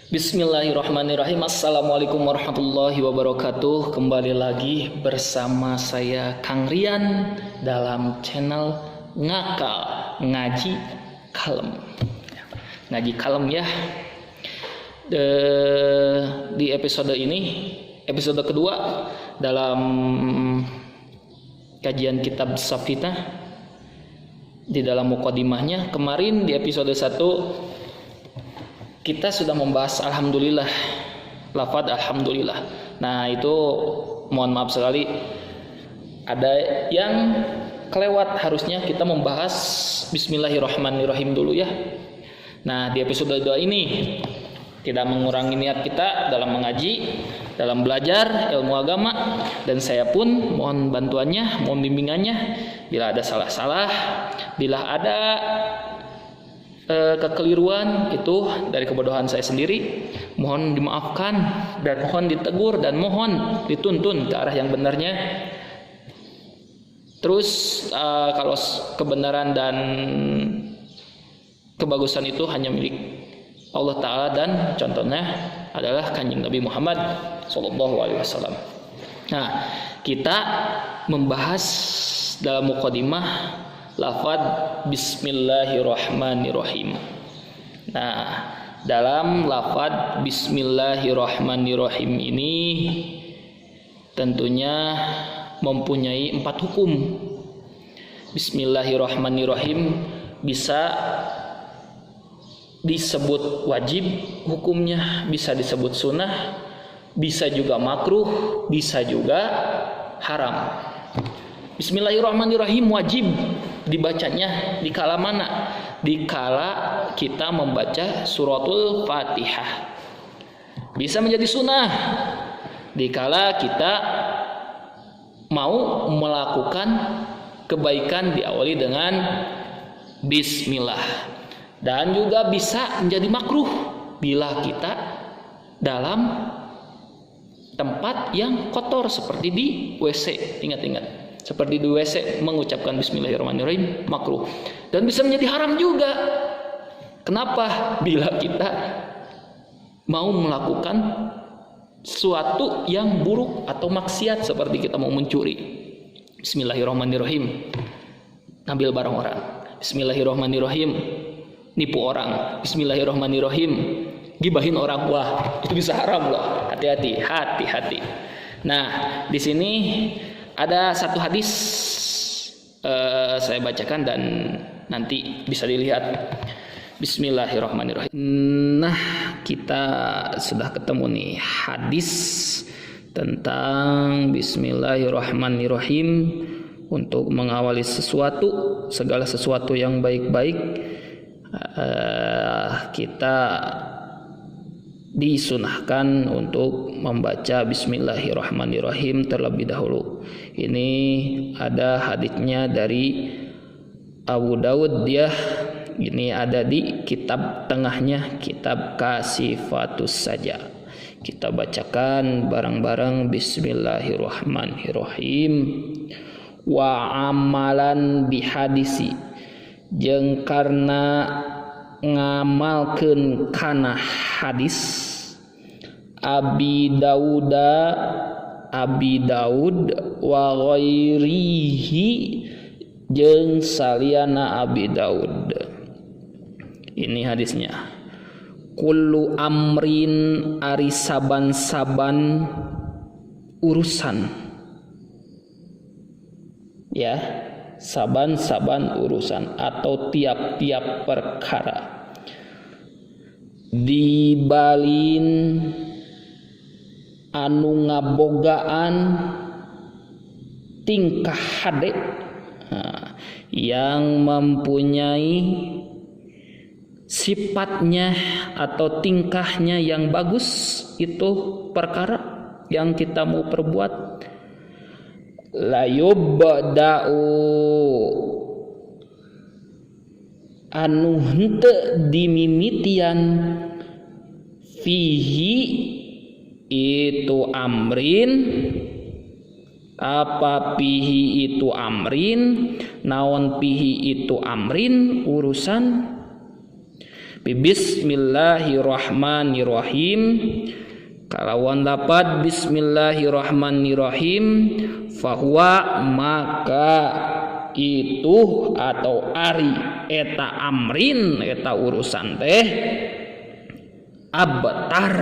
Bismillahirrahmanirrahim. Assalamualaikum warahmatullahi wabarakatuh. Kembali lagi bersama saya Kang Rian dalam channel Ngakal Ngaji Kalem. Ngaji kalem ya. Di episode ini, episode kedua dalam kajian kitab Safita. Di dalam mukadimahnya kemarin di episode 1 kita sudah membahas alhamdulillah, lafaz alhamdulillah. Nah, itu mohon maaf sekali ada yang kelewat, harusnya kita membahas bismillahirrahmanirrahim dulu ya. Nah, di episode 2 ini tidak mengurangi niat kita dalam mengaji, dalam belajar ilmu agama, dan saya pun mohon bantuannya, mohon bimbingannya bila ada salah-salah, bila ada kekeliruan itu dari kebodohan saya sendiri, mohon dimaafkan dan mohon ditegur dan mohon dituntun ke arah yang benarnya. Terus kalau kebenaran dan kebagusan itu hanya milik Allah Ta'ala, dan contohnya adalah Kanjeng Nabi Muhammad SAW. Nah, kita membahas dalam mukadimah lafaz bismillahirrahmanirrahim. Nah, dalam lafaz bismillahirrahmanirrahim ini tentunya mempunyai 4 hukum. Bismillahirrahmanirrahim bisa disebut wajib hukumnya, bisa disebut sunnah, bisa juga makruh, bisa juga haram. Bismillahirrahmanirrahim wajib dibacanya di kala mana? Di kala kita membaca suratul Fatihah. Bisa menjadi sunnah di kala kita mau melakukan kebaikan diawali dengan bismillah. Dan juga bisa menjadi makruh bila kita dalam tempat yang kotor seperti di WC. Ingat-ingat, seperti di WC mengucapkan bismillahirrahmanirrahim makruh. Dan bisa menjadi haram juga. Kenapa? Bila kita mau melakukan sesuatu yang buruk atau maksiat, seperti kita mau mencuri. Bismillahirrahmanirrahim ngambil barang orang. Bismillahirrahmanirrahim nipu orang. Bismillahirrahmanirrahim gibahin orang. Wah, itu bisa haram loh. Hati-hati, hati-hati. Nah, di sini ada satu hadis saya bacakan dan nanti bisa dilihat. Bismillahirrahmanirrahim. Nah, kita sudah ketemu nih hadis tentang bismillahirrahmanirrahim untuk mengawali sesuatu, segala sesuatu yang baik-baik. Kita disunahkan untuk membaca bismillahirrahmanirrahim terlebih dahulu. Ini ada hadisnya dari Abu Daud ya. Ini ada di kitab tengahnya, kitab Kasifatus Saja. Kita bacakan bareng-bareng bismillahirrahmanirrahim. Wa amalan bihadisi, jeung karena ngamalkeun kana hadis Abi Daud wa ghairihi, jeung saliyana Abi Daud. Ini hadisnya. Kullu amrin, ari saban-saban urusan. Ya, saban-saban urusan atau tiap-tiap perkara. Dibalin anu ngabogaan tingkah hade, yang mempunyai sifatnya atau tingkahnya yang bagus, itu perkara yang kita mau perbuat. Layubda'u, anu henteu dimimitian, fihi itu amrin, apa pihi itu amrin, naon pihi itu amrin urusan, Bismillahirrahmanirrahim. Kalawan lafaz bismillahirrahmanirrahim, fahuwa maka itu atau ari eta amrin eta urusan teh abtar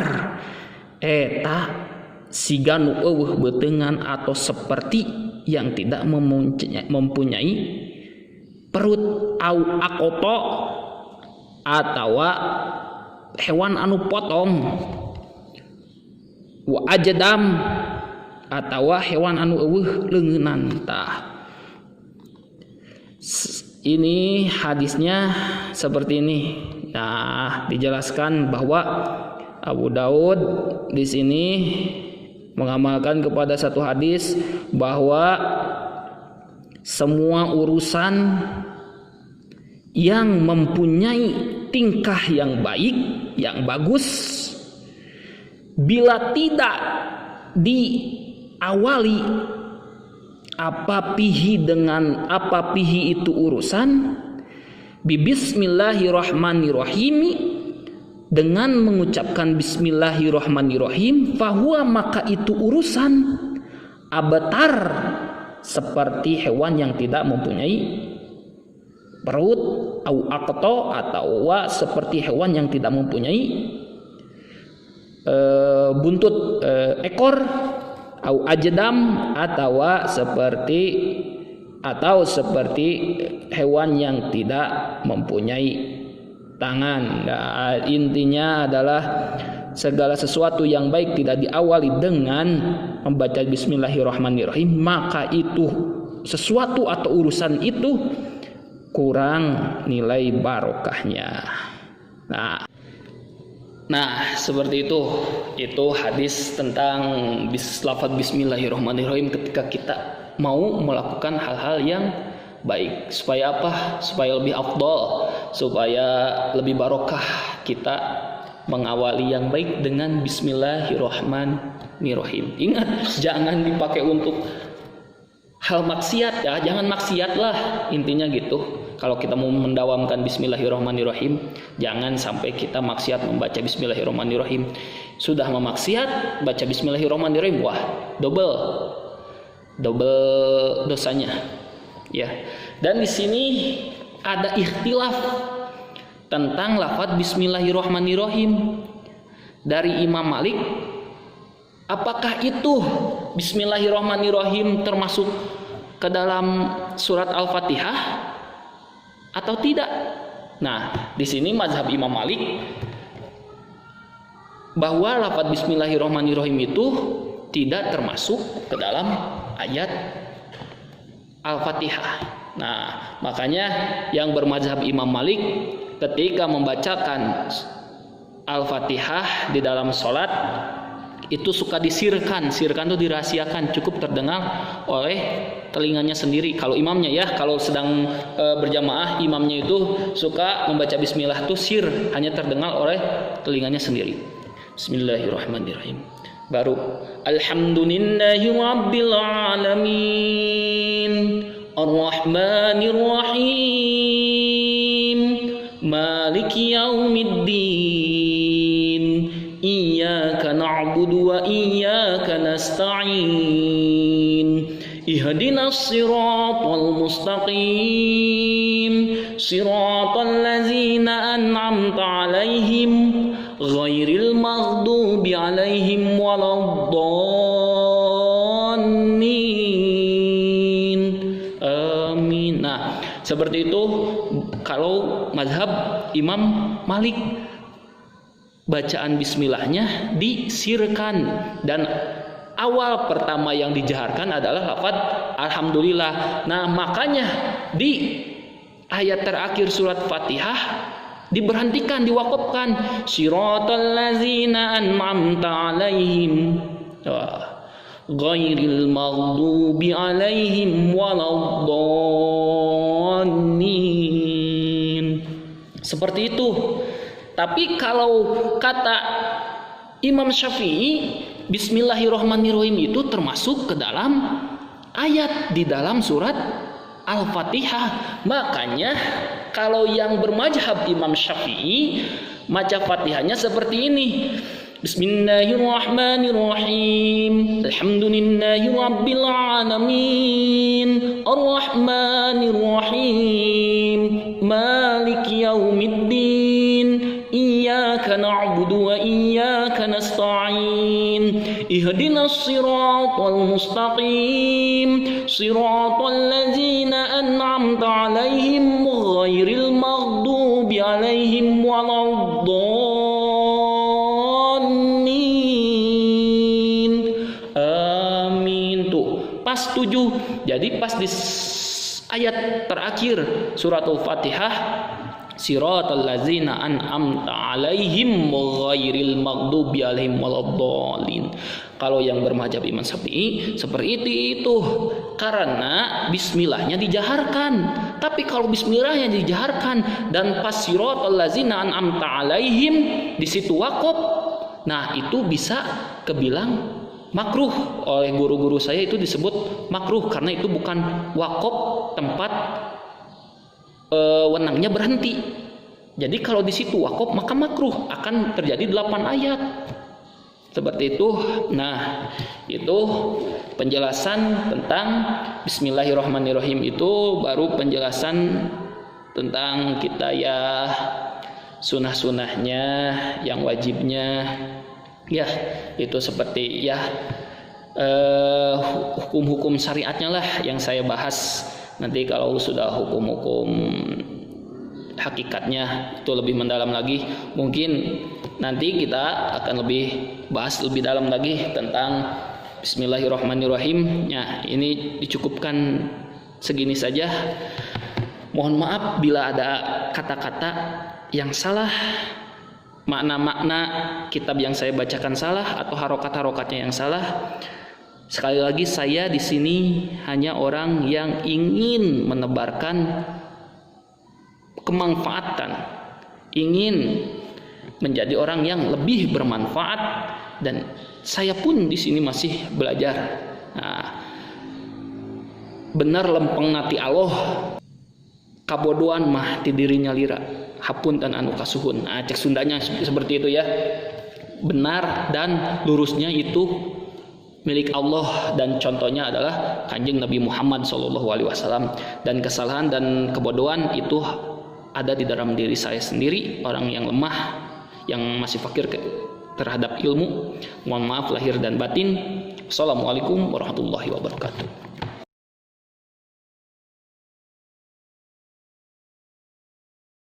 eta siga nu eueuh beuteungan atau seperti yang tidak mempunyai perut, au akoto atawa hewan anu potong, wa ajdam atawa hewan anu eueuh leungeunnan. Tah ini hadisnya seperti ini. Nah, dijelaskan bahwa Abu Daud di sini mengamalkan kepada satu hadis bahwa semua urusan yang mempunyai tingkah yang baik, yang bagus, bila tidak diawali apa pihi itu urusan bismillahirrahmanirrahim, dengan mengucapkan bismillahirrahmanirrahim, fahuwa maka itu urusan abtar seperti hewan yang tidak mempunyai perut, au aqta atau seperti hewan yang tidak mempunyai buntut, ekor, au ajdam atau seperti hewan yang tidak mempunyai tangan. Nah, intinya adalah segala sesuatu yang baik tidak diawali dengan membaca bismillahirrahmanirrahim, maka itu sesuatu atau urusan itu kurang nilai barokahnya. Nah, seperti itu hadis tentang lafaz bismillahirrahmanirrahim ketika kita mau melakukan hal-hal yang baik. Supaya apa? Supaya lebih afdal, supaya lebih barokah kita mengawali yang baik dengan bismillahirrahmanirrahim. Ingat, jangan dipakai untuk hal maksiat ya, jangan maksiat lah, intinya gitu. Kalau kita mau mendawamkan bismillahirrahmanirrahim, jangan sampai kita maksiat membaca bismillahirrahmanirrahim. Sudah memaksiat, baca bismillahirrahmanirrahim, wah, double dosanya. Ya. Dan di sini ada ikhtilaf tentang lafaz bismillahirrahmanirrahim dari Imam Malik. Apakah itu bismillahirrahmanirrahim termasuk ke dalam surat Al-Fatihah atau tidak? Nah, di sini mazhab Imam Malik bahwa lafaz bismillahirrahmanirrahim itu tidak termasuk ke dalam ayat Al-Fatihah. Nah, makanya yang bermazhab Imam Malik ketika membacakan Al-Fatihah di dalam sholat itu suka disirkan. Sirkan itu dirahasiakan, cukup terdengar oleh telinganya sendiri. Kalau imamnya ya, kalau sedang berjamaah, imamnya itu suka membaca bismillah itu sir, hanya terdengar oleh telinganya sendiri. Bismillahirrahmanirrahim. Baru alhamdulillahi rabbil alamin arrahmanirrahim maliki yaumiddin iyyaka na'budu wa iyyaka nasta'in ihdinas siratal mustaqim siratal ladzina an'amta 'alaihim ghairil maghdubi 'alaihim waladdallin. Amin. Nah, seperti itu kalau mazhab Imam Malik, bacaan bismillahnya disirkan dan awal pertama yang dijaharkan adalah lafaz alhamdulillah. Nah, makanya di ayat terakhir surat Fatihah diberhentikan, diwakafkan siratal ladzina an'amta 'alaihim ghairil maghdubi 'alaihim waladdallin. Seperti itu. Tapi kalau kata Imam Syafi'i, bismillahirrahmanirrahim itu termasuk ke dalam ayat di dalam surat Al-Fatihah. Makanya kalau yang bermadzhab Imam Syafi'i, maca Fatihahnya seperti ini. Bismillahirrahmanirrahim. Alhamdulillahi rabbil alamin. Arrahmanirrahim. Maliki yaumiddin. Iyyaka na'budu wa iyyaka nasta'in. Ihdinas siratal mustaqim. Siratal ladzina an'amta 'alaihim ghairil maghdubi 'alaihim waladdallin. Amin. Tuh, pas 7. Jadi pas di ayat terakhir suratul Fatihah, siratal ladzina an'amta 'alaihim ghairil maghdubi 'alaihim waladdallin. Kalau yang bermadzhab Imam Syafi'i seperti itu karena bismillahnya dijaharkan. Tapi kalau bismillahnya dijaharkan dan pas siratal ladzina an'amta 'alaihim di situ waqaf, nah itu bisa kebilang makruh. Oleh guru-guru saya itu disebut makruh karena itu bukan waqaf tempat wenangnya berhenti. Jadi kalau di situ waqaf maka makruh, akan terjadi 8 ayat. Seperti itu. Nah, itu penjelasan tentang Bismillahirrahmanirrahim. Itu baru penjelasan tentang kita ya sunah-sunahnya, yang wajibnya. Ya, itu seperti ya hukum-hukum syariatnya lah yang saya bahas. Nanti kalau sudah hukum-hukum hakikatnya itu lebih mendalam lagi, mungkin nanti kita akan lebih bahas lebih dalam lagi tentang Bismillahirrahmanirrahim. Ya, ini dicukupkan segini saja. Mohon maaf bila ada kata-kata yang salah, makna-makna kitab yang saya bacakan salah, atau harokat-harokatnya yang salah. Sekali lagi, saya di sini hanya orang yang ingin menebarkan kemanfaatan, ingin menjadi orang yang lebih bermanfaat, dan saya pun di sini masih belajar. Nah, benar lempeng nati Allah, kabodohan mah ti dirinya lira, hapun dan anu kasuhun. Nah, cek Sundanya seperti itu ya. Benar dan lurusnya itu milik Allah, dan contohnya adalah Kanjeng Nabi Muhammad SAW. Dan kesalahan dan kebodohan itu ada di dalam diri saya sendiri, orang yang lemah, yang masih fakir terhadap ilmu. Mohon maaf lahir dan batin. Assalamualaikum warahmatullahi wabarakatuh.